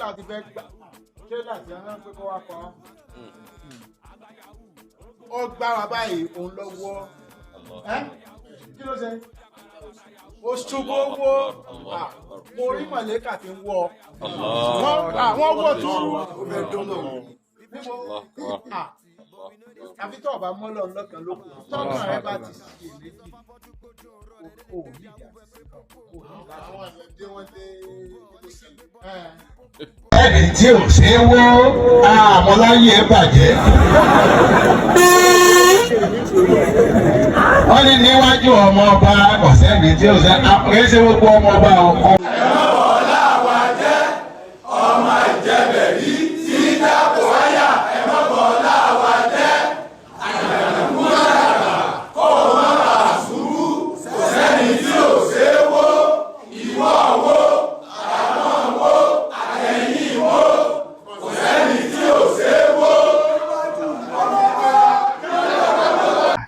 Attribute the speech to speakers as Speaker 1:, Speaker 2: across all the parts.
Speaker 1: trailer ti fẹ́ gbà trailer ti rán pé kó wá pa ó gbá wa báyìí òun lọ́wọ́ kí ló ṣe ó ṣubú owó mo rí mọ̀lẹ́kà tí ń wọ àwọn owó túrú àfi tó ọba mọ́lọ̀ lọ́kàn lókun tọ́kàn rẹ bá ti ṣe méjì o ní ìjà
Speaker 2: ẹni tí ò ṣe é wó àwọn láyé ẹ bàjẹ́. wọ́n ní níwájú ọmọ ọba ọ̀sẹ́ni tí ò ṣe é ṣe gbogbo ọmọ ọba ọkọ.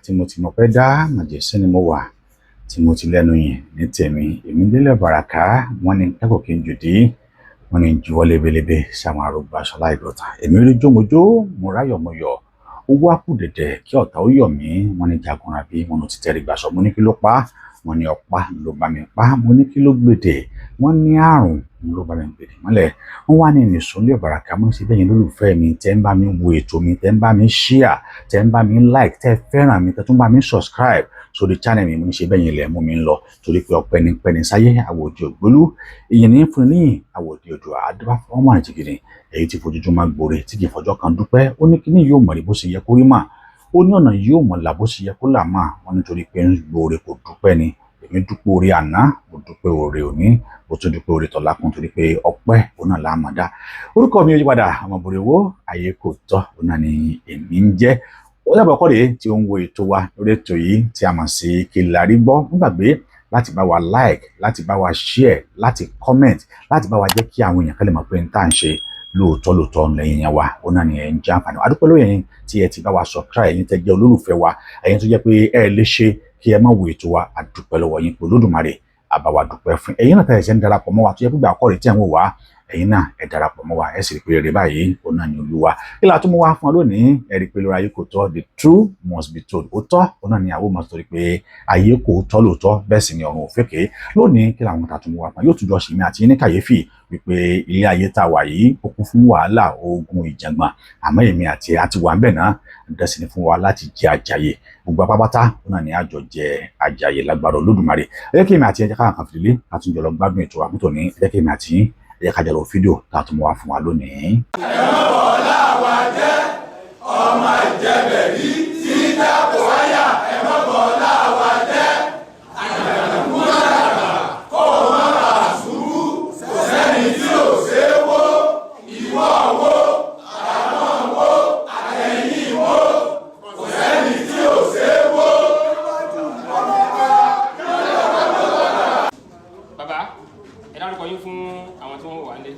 Speaker 3: tí mo ti mọ̀ pé dá màjẹ̀sí ni mo wà tí mo ti lẹ́nu yẹn ní tèmi èmi délẹ̀ bàràká wọ́n ní kẹ́kọ̀ọ́ kí n jòdì wọ́n ní juwọ́ lebelebe sáwọn arúgbó aṣọ láìdọ̀tà èmi rí jómojó mo ráyọ̀ mo yọ̀ owó àpò dẹ̀dẹ̀ kí ọ̀tá ó yọ̀ mí wọ́n ní jagunra bí wọn ò ti tẹ̀rí gbàṣọ mo ní kí ló pa wọ́n ní ọ̀pá ló bá mi pa mo ní kí ló gbèdè wọ́n ní àrùn ló bá mi gbèdè mọ́lẹ̀ wọ́n wá ní ìnìṣọ́lẹ̀ bàràká mo ṣe bẹ́yìn lólùfẹ́ mi tẹ́ ń bá mi wo ètò mi tẹ́ ń bá mi share tẹ́ ń bá mi like tẹ́ fẹ́ràn mi tẹ́ tún bá mi subscribe sórí channel mi mo ní ṣe bẹ́yìn ilẹ̀ mú mi ń lọ torí pé ọpẹ́ ní pẹ́ni sáyé àwòdì ògbólú ìyẹn ní fún ní àwòdì odò àdúrà fún ọmọ àjẹgìrì èyí tí fojoojúmọ́ gbòòrè tí kì í fọjọ́ kan dúpẹ́ ó ní kíní yóò mọ̀ ní bó ṣe yẹ kó rí mà ó ní ọ̀nà yóò mọ̀ là bó ṣe yẹ kó là mà wọ́n nítorí pé ń gbòòrè kò dúpẹ́ ni èmi dúpẹ́ orí àná mo dúpẹ́ orí òní mo tún dúpẹ́ orí tọ̀la kún torí pé ọpẹ́ òun náà láàmú dá orúkọ mi ò yí padà ọmọbìnrin wo ayé kò tọ́ òun náà ni èmi ń jẹ́ ó yàgbọ́ kọ́ rèé tí ó ń wo ètò wa lórí ètò yìí tí a mọ̀ sí Kí la rí gbọ́ nígbàgbé láti bá wa like láti bá wa share láti comment láti bá wa jẹ́ kí àwọn èèyàn kálẹ̀ mọ̀ pé n tá à ń ṣe lóòótọ́ lẹ́yìn yẹn wa ó náà ni ẹ̀ ń jẹ́ àǹfààní adúpẹ́ lóye yẹn tí ẹ ti bá wa subscribe ẹ̀yin tẹ́ jẹ́ olólùfẹ́ wa ẹ̀yin tó jẹ́ pé ẹ lè ṣe kí ẹ má wo ètò wa àdúpẹ́ lọ́wọ́ yín pé Olódùmarè àbáwá dúpẹ́ fún ẹ̀yin náà tẹ́ ẹ ṣe ń darapọ̀ mọ́ wa tó yẹ pé àkọ́rè tí ẹ̀ ń wò wá ẹ̀yin náà ẹ darapọ̀ mọ́ wa ẹ sì rí pé rere báyìí ó náà ní Olúwa kí la tún mú wá fún ọ lónìí ẹ rí pé lórí ayé kò tọ́ the true must be told ó tọ́ ó náà ní àwọn ọmọ sọ̀rọ̀ pé ayé kò tọ́ lóòótọ́ bẹ́ẹ̀ sì ni ọ̀run ò fèké lónìí kí làwọn ta tún mú wá fún yóò tún jọ ṣèmi àti ní kàyéfì wípé ilé ayé tá a wà yìí ó kún fún wàhálà ogun ìjàngbọ̀n àmọ́ èmi àti àti wà ń bẹ̀ náà dẹ́sí ni fún wa láti jẹ àjàyè gbogbo apápátá ó náà ní àjọ jẹ àjàyè lágbára Olódùmarè ẹ jẹ́ kí èmi àti ẹ jẹ́ ká kàn fìdílé ká tún jọ lọ gbádùn ètò àmútò ní ẹ jẹ́ kí èmi àti ẹ jẹ́ ká jọ lọ fídíò tá a tún mú wá fún wa lónìí.
Speaker 2: ẹ̀rọ ọ̀la wa jẹ́ ọmọ ìjẹ̀bẹ̀rí tí dáàbò wáyà ẹ̀rọ ọ̀la wa jẹ́ àjànàkú àràrà kó o má bàa ṣubú kò sẹ́ni tí ò ṣe é wó ìwọ wo àwọn wo àtẹ̀yìn wo kò sẹ́ni tí ò ṣe é wó.
Speaker 4: Bàbá ẹ dárúkọ yín fún àwọn tí wọ́n wà nílé.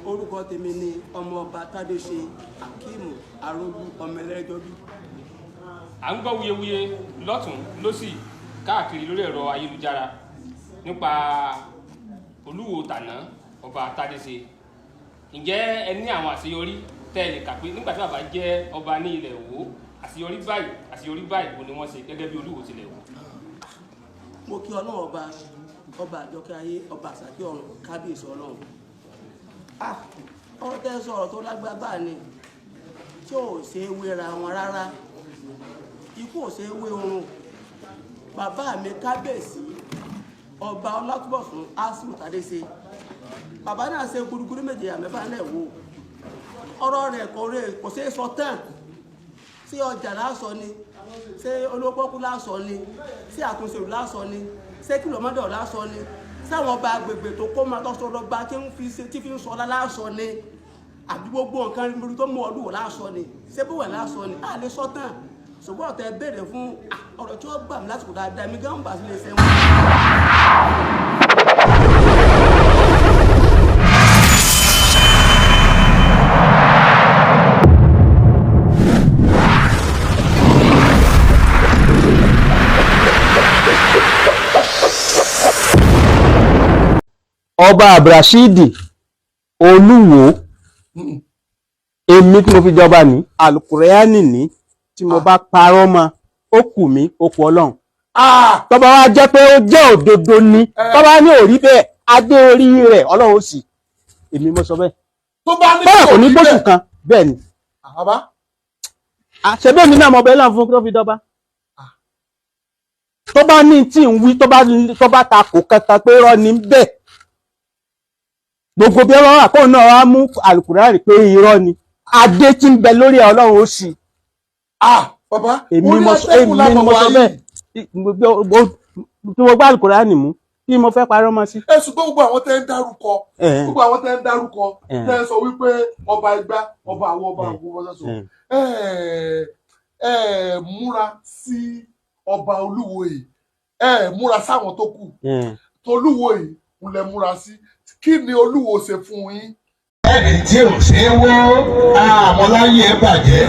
Speaker 5: Orúkọ tèmi ni ọmọọba Tádéṣe Akíìmù Arógún ọmọ ẹlẹ́jọ́bí.
Speaker 4: À ń gbọ́ wuyewuye lọ́tún lọ́sì káàkiri lórí ẹ̀rọ ayélujára nípa Olúwo tàná ọba Tádéṣe. Ǹjẹ́ ẹ ní àwọn àṣeyọrí tẹ́ ẹ lè kà pé nígbà tí bàbá jẹ́ ọba ní ilẹ̀ Ìwó àṣeyọrí báyìí wo ni wọ́n ṣe gẹ́gẹ́ bí Olúwo tilẹ̀ Ìwó?
Speaker 5: Mo kí Ọlọ́run ọba àjọkẹ́ ayé ọba àsàkí ọ̀run kábíyèsí Ọlọ́run. Ọ̀rọ̀ tẹ́ sọ̀rọ̀ tó lágbábá ni tí ò ṣe é wéra wọn rárá ikú ò ṣe é wé oorun. Bàbá mi kábíyèsí ọba Ọlátúbọ̀sún Asimu Tádéṣe bàbá náà ṣe gúdúgúdú méje àmẹ́fà náà wò ọ̀rọ̀ rẹ̀ kò ṣe é sọ tán sí ọjà lásọ ni ṣé olópọ́kú lásọ ni sí àtúnṣe lásọ ni ṣé kìlómítà lásọ ni sáwọn ọba agbègbè tó kó máa tọ́sọ lọ́ba tí fi ń sọ lásọ ni àbí gbogbo nǹkan rírí tó mú ọdún wò lásọ ni ṣé bó wẹ̀ lásọ ni á lè sọ tán ṣùgbọ́n ọ̀tẹ̀ béèrè fún ọ̀rọ̀ tí wọ́n gbà mí lásìkò dáadáa mi gán bá sí lè sẹ́wọ̀n.
Speaker 6: Ọba Abdulrasheed Olúwo èmi tí mo fi jọba ní Àlùkùránì ní tí mo bá parọ́ mọ́ ó kù mí ó kù Ọlọ́run. Tó bá wá jẹ́ pé ó jẹ́ òdodo ni tó bá ní òrí bẹ́ẹ̀ adé orí rẹ̀ Ọlọ́run ó sì èmi mo sọ bẹ́ẹ̀.
Speaker 1: tó bá ní
Speaker 6: kò ní gbóṣù kan bẹ́ẹ̀ ni.
Speaker 1: bàbá
Speaker 6: àṣẹbẹ́ mi náà mọ̀ bẹ́ẹ̀ láǹ fún tó fi dọ́ba. tó bá ní tí ń wí tó bá ta kò kankan pé irọ́ ní bẹ́ẹ̀ gbogbo bí ọlọ́run àkóhùn náà wá mú Àlùkùránì pé irọ́ ni adé tí ń bẹ lórí Ọlọ́run ó sì.
Speaker 1: bàbá
Speaker 6: èmi mo sọ bẹ́ẹ̀ tí mo gbá Àlùkùránì mú kí mo fẹ́ parọ́ mọ́ sí.
Speaker 1: ṣùgbọ́n gbogbo àwọn tẹ́ ń dárúkọ tẹ́ ń sọ wípé ọba Igbá ọba àwọn ọba àwọn múra sí ọba Olúwo yìí múra sáwọn tó kù tolúwo yìí ń lẹ múra sí kí ni Olúwo ṣe fún yín.
Speaker 2: ẹni tí ò ṣe é wó àwọn láyé ẹ bàjẹ́.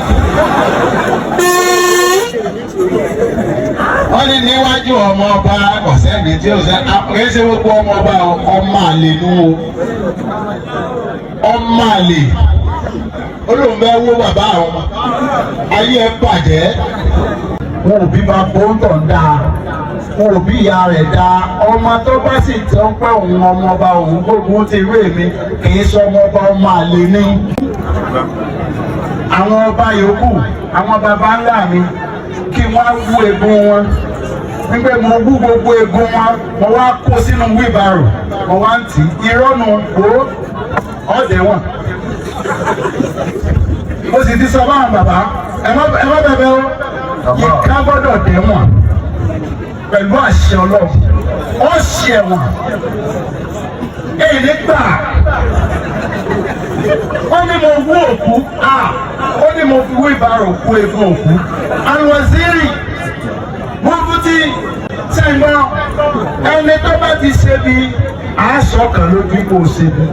Speaker 2: wọ́n ní níwájú ọmọ ọba ọ̀sẹ́ni tí ò ṣe àpèsè gbogbo ọmọ ọba ọmọ àlè nù ọmọ àlè olóńgbẹ wó bàbá àwọn ayé ẹ bàjẹ́. wọn ò bí bá bóńtọ̀ ń dáa wọn ò bí ìyá rẹ̀ dáa ọmọ tó bá sì tẹ́ ń pẹ́ òun ọmọ ọba òun gbogbo ti rí èmi kì í sọ ọmọ ọba ọmọ àlè ní. àwọn ọba yòókù àwọn baba ńlá mi kí wọ́n wú egun wọn nígbà mo wú gbogbo egun wọn mo wá kó sínú wíbarò mo wá ń tì í irọ́nu ọ̀dẹ̀ wọn. mo sì ti sọ báwọn bàbá ẹ má bẹ̀bẹ̀ o ìka gbọ́dọ̀ dẹ̀ wọ́n pẹ̀lú àṣẹ Ọlọ́run ó ṣe ẹ̀wọ̀n èyí nígbà ó ní mo wú òkú ó ní mo fi wú ìbára òkú egun òkú Al-Waziri Mufti sẹ́gbọ́n ẹni tó bá ti ṣe bí aṣọ kan lójú kó ṣe bí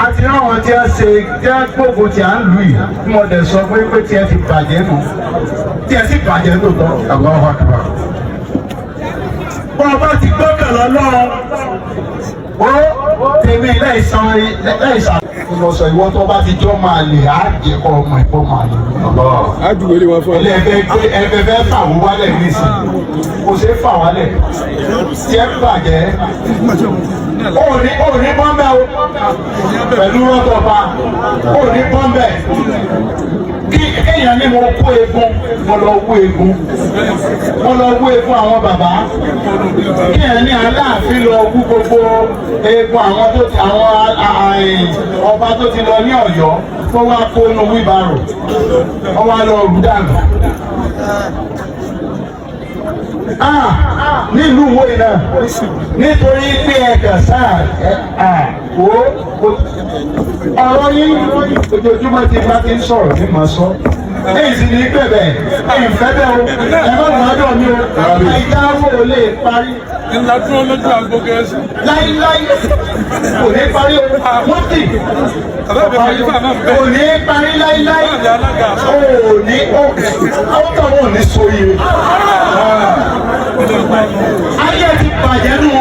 Speaker 2: àti àwọn tí a ṣe tí a gbogbo tí a ń lù yìí mo dẹ̀ sọ pé tí ẹ ti bàjẹ́ nù tí ẹ sì bàjẹ́ lóòótọ́ Allahu Akbar. bọ́n bá ti gbọ́kàn lọ́lọ́run ó tèmi láìsàn mo sọ ìwọ tó bá ti jọ máa lè á jẹ kọ ọmọ ìbọn máa lè lọ. á dùwèrè wọn fún ẹ. ẹgbẹ́ fẹ́ fà wọ́n wálẹ̀ nísìnyí kò ṣeé fà wálẹ̀ tí ẹ bàjẹ́ ó ní bọ́m̀bẹ́ o pẹ̀lú rọ́tọ̀ba ó ní bọ́m̀bẹ́ kí èèyàn ní mo kó egun mo lọ wó egun àwọn bàbá kí èèyàn ní Aláàfin lọ wú gbogbo egun àwọn tó ti àwọn ọba tó ti lọ ní Ọ̀yọ́ tó wá kó nu wíbarò wọ́n wá lọ rú dànù. Nílùú wo iná nítorí pé ẹ̀kà sáà ọ̀rọ̀ yín ojoojúmọ́ tí bá ti ń sọ̀rọ̀ ní màá sọ. Èyí sì ní bẹ̀bẹ̀ ẹ̀yìn fẹ́ bẹ́ o ẹ má gbọ́dọ̀ mi o ìdáwó ò lè parí.
Speaker 7: Ńlá dúró lójú àgbo gẹ̀ẹ́sì.
Speaker 2: Láíláí kò ní parí o mọ́tì kò ní parí láíláí ò ní ọ̀tọ̀ wọn ò ní so yìí. Ayé ti bàjẹ́ nù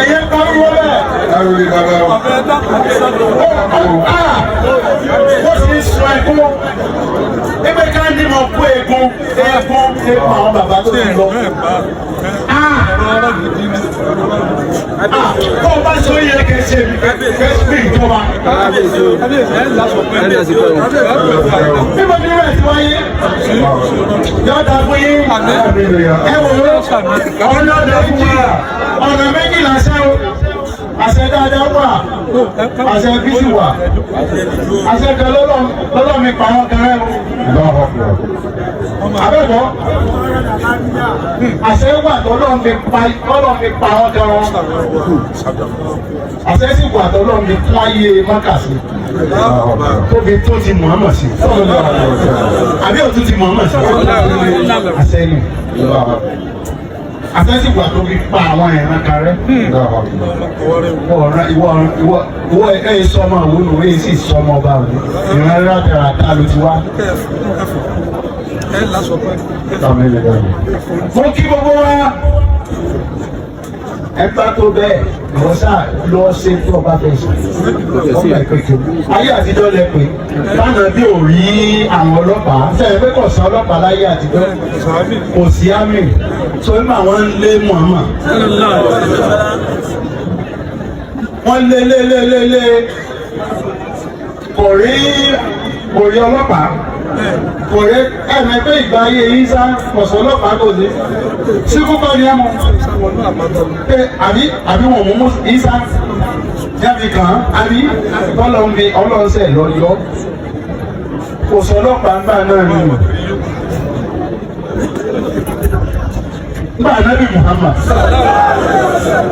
Speaker 2: ẹ̀yẹ pariwo bẹ́ẹ̀. Ó sì sọ ẹ̀kún ebe ká ní mo kó egun àwọn bàbá tó ti lọ. Bó o bá sọ yẹ kẹsẹ̀ bí ìjọba. Bí mo ní rẹ̀ tí wáyé, yóò dá fún yín. Ẹ wò ó, ọ̀nà méjì, ọ̀nà méjìlá sẹ́wọ̀. Àṣẹ dáadáa wà, àṣẹ bísí wà, àṣẹ kan lọ́lọ́ mi pa wọn kan rẹ̀ o. Abẹ́bọ̀, àṣẹ wà tọ́lọ́ mi pa wọn kan wọn. Àṣẹ sì wà tọ́lọ́ mi fún ayé mọ́kàsí. Tóbi tó ti Muhammad sí. Àbí òtún ti Muhammad sí. Àṣẹ ni. Àtẹ́sí wà tó fi pa àwọn ìran kan rẹ̀. Ìwọ ẹ̀yìn sọmọ àwọn olùwé yìí sì sọmọ ọba òní. Ìran rádaràdà ló ti wá. Mo kí gbogbo wa ẹgbà tó bẹ́ẹ̀ lọ sáà lọ ṣe tó ọba fẹ́ ṣe ọmọ ìpèkè ayé àtijọ́ lẹ pé báwọn bí ò rí àwọn ọlọ́pàá sẹ́yìn pé kò sí ọlọ́pàá láyé àtijọ́ kò sí àmì tó ń bá wọn lé Muhammad wọ́n lé kò rí ọlọ́pàá kò rí ẹ̀mẹ́gbẹ́ ìgbà ayé Ìsá kọ̀sọ̀ ọlọ́pàá kò sí sí kúkọ́ ní ẹmọ àbí wọn mú Ìsá jáde kàn án àbí ọlọ́ọ̀sẹ̀ lọ yọ kọ̀sọ̀ ọlọ́pàá ń gbà náà nínú nígbà Ànábì Muhammad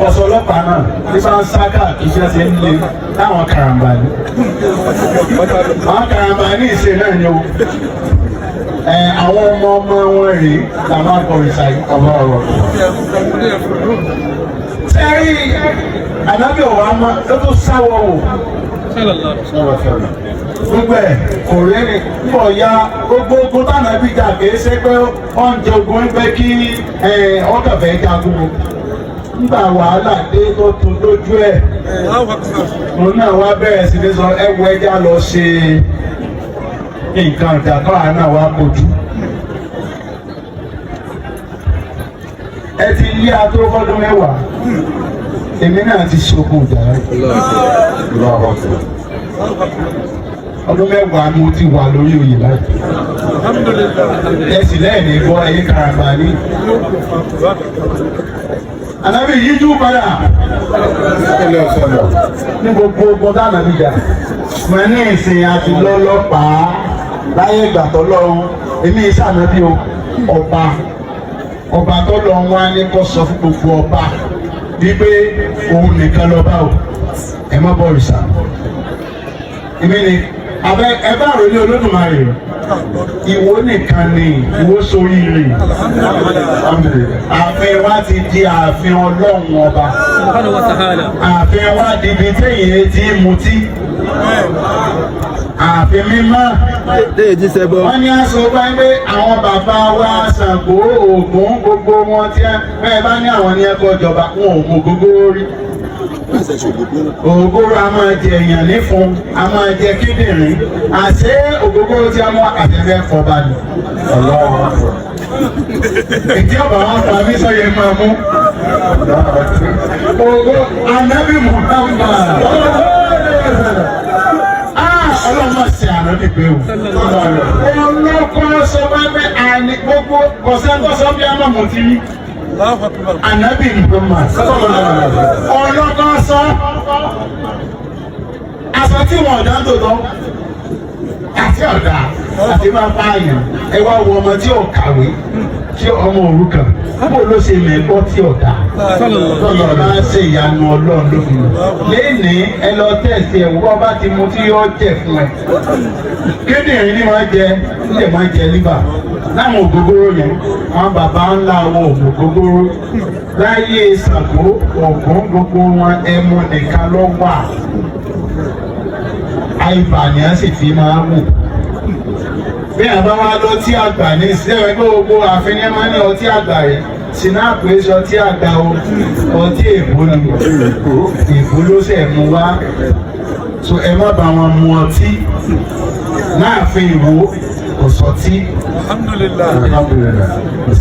Speaker 2: kọ̀sọ̀ ọlọ́pàá náà ní bá ń sáká iṣẹ́ ti ń lé láwọn karambani àwọn karambani ìṣe náà ni o àwọn ọmọ wọn rèé làwọn akọ̀rìṣà ọ̀rọ̀ ọ̀rọ̀ sẹ́rí Ànábì ọ̀wá mọ́ ló tó sáwọ́ wò gbogbo ẹ̀ kò rẹ́rìn pọ̀ ya gbogbo ogun tánàbí jà kìí ṣe pé oúnjẹ ogun ń pẹ́ kí ọkàfẹ́ jagun nígbà wàhálà dé tó tún lójú ẹ̀ òun náà wá bẹ̀rẹ̀ sí ní sọ ẹwọ ẹja lọ ṣe nǹkan ìjàkọ́ àná wa kojú ẹ ti yí ató fọ́dún mẹ́wàá èmi náà ti ṣokùn ìjà ọdún mẹ́wàá mo ti wà lórí oyè láti ẹ̀sìn lẹ́ẹ̀ni gbọ́ ẹ̀yẹ karambani Ànábì yíjú padà ní gbogbo ọgbọ́n Ànábì jà mọ ní ìsìn àti lọ́lọ́pàá láyé ìgbà tọ́lọ́run èmi ìsànábì ọba tọ́lọ́run wá ní kó sọ fún gbogbo ọba wípé òun nìkan lọ́ba o ẹ má bọ̀ ìsà èmi ni ẹbá àròlé Olódùmarè ìwọ nìkan ni ìwọ sórí rè ààfin wa ti di ààfin Ọlọ́run ọba ààfin wa di ibi téèyàn ti mutí ààfin mímọ́ wọ́n ní aṣọ wá pé àwọn bàbá wa Ṣàngó Ògún gbogbo wọn tí bẹ́ẹ̀ bá ní àwọn ní ẹ̀kọ́ ìjọba wọn ò mọ gbogbo rí ògógóró a máa jẹ èèyàn nífun a máa jẹ kíndìnrín àṣé ògógóró tí a mọ àtẹ̀fẹ́ fọba ni ọlọ́wọ́ ìdí ọ̀bà wọn pa mí sọ́yẹ máa mú ògó Ànábì Muhammad ọlọ́mọ sí ànábì pé o ọlọ́kọ́ sọ pé àní gbogbo kọ̀sẹ́ńtọ́sọ́ bí a máa mú ti rí Ànábì Muhammad ọlọ́kọ́ sọ aṣọ tí wọn ọ̀dà tó lọ àti ọ̀dà àti máa bá àyàn ẹ wá wo ọmọ tí ò kàwé tí ọmọ òrukàn bó ló ṣe mẹ́gbọ́ tí ọ̀dà tọ́lọ̀ máa ṣe ìyanu Ọlọ́run lókun léèní ẹ lọ tẹ̀sí ẹ̀ wọ́n bá ti mu tí yóò jẹ fún ẹ kíndìnrín ni wọ́n jẹ ilé máa jẹ líbà láwọn ògógóró yẹn àwọn bàbá ńlá wọn ògógóró láyé Ṣàngó Ògún gbogbo wọn ẹmu nìkan ló wà àìbàní á sì fi máa wù bí àbá wa lọ tí àgbà ní ìsẹ́wẹ́ gbogbo àfihàn máa ní ọtí àgbà rẹ̀ sinapu èso ọtí àgbà ọtí èbó ni èbó ló ṣe mú wá so ẹ má bá wọn mu ọtí láàfin Ìwó kò sọtí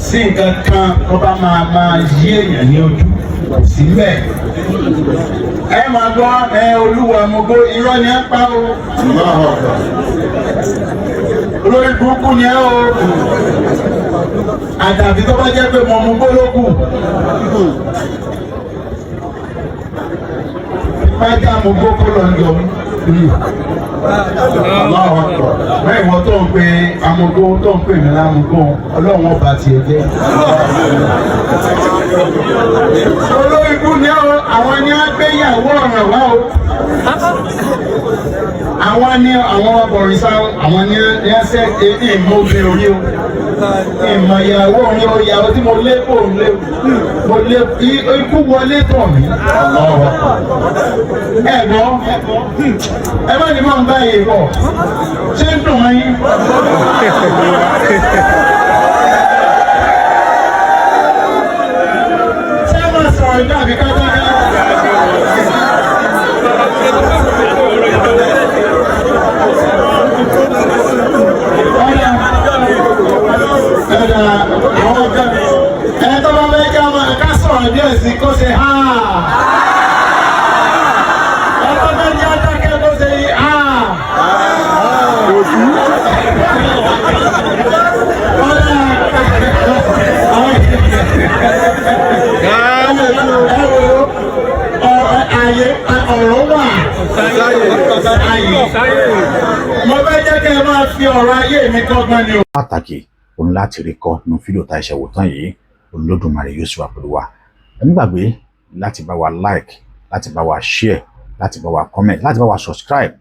Speaker 2: sí nǹkan kan tó bá máa yí èèyàn ní ojú kò sí bẹ́ẹ̀ ẹ máa gbọ́ olúwa mọ̀gbó irọ́ ni ẹ pa o olórí burúkú ni ẹ o àdàbí tó bá jẹ́ pé mo mú gbólógù pátá mo gbó kó lọ yọ bẹ́ẹ̀ wọ́n tó ń pe amúgbó tó ń pè mí lámúgbó Ọlọ́run ọba tiẹ̀ jẹ́ olórí burúkú ni ẹ o àwọn ni á gbéyàwó ọ̀ràn wá o àwọn ní àwọn ọbọ̀rìṣà àwọn ní ẹsẹ̀ ìmọ̀bí orí o ìmọ̀ ìyàwó orí o ìyàwó tí mo lé kò lé mo lé ikú wọlé tọ̀ mí ẹ̀gbọ́n ẹ má ní máa ń bá yìí bọ̀ ṣé ń dùn mọ́ yín. Ṣé máa sọ ọjọ́ àbí kájọ́ ẹ tó bá fẹ́ ká sọ̀rọ̀ díẹ̀ sí kó ṣe ha ẹ tó fẹ́ jẹ́ adákẹ́ kó ṣe ha. Ọ̀rọ̀ wà mo fẹ́ jẹ́ kí ẹ máa fi ọ̀rọ̀ ayé mi kọ́gbọ́n ni o.
Speaker 3: pàtàkì òun láti rí kọ́ nínú fídíò tá a ṣe wò tán yìí Olódùmarè yóò sì wà pẹ̀lú wa ẹ má gbàgbé láti bá wa like láti bá wa share láti bá wa comment láti bá wa subscribe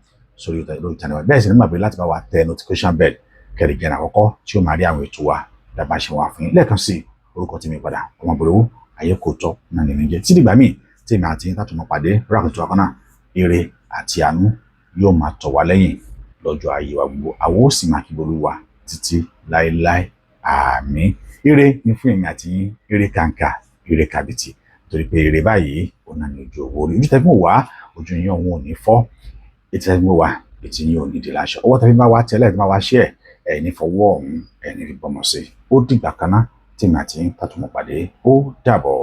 Speaker 3: sórí channel wa bẹ́ẹ̀ sì ní gbàgbé láti bá wa tẹ notification bell kẹ́rì jẹ́ àkọ́kọ́ tí ó máa rí àwọn ètò wa dábàá ṣe wà fún yín lẹ́ẹ̀kan sí orúkọ tí mi padà ọmọ bòrò ayé kò tọ́ náà nìyẹn jẹ́ tí dìgbà míì tí èmi àti tàtún mọ́ pàdé rákòtò àkọ́nà ire àti àánú yóò máa tọ̀ wá lẹ́yìn lọ́jọ́ ayé wa gbogbo àwo sì máa kí bolú wa títí láéláé àmín ire ní fún èmi àti yín ire kàǹkà ire kàbìtì torí pé ire báyìí òun náà ní ojú owó rí ojú tẹ́fún wá ojú yín òun ò ní fọ́ etí tẹ́fún wá etí yín ò ní di láṣọ ọwọ́ tẹ́fún bá wá tẹ́lẹ̀ tí bá wá ṣẹ́ ẹ̀ ní fọwọ́ ọ̀hún ẹ̀ ní rí bọ́mọ sí ó dìgbà kan náà tí èmi àti yín tàtún mọ́ pàdé ó dàbọ̀.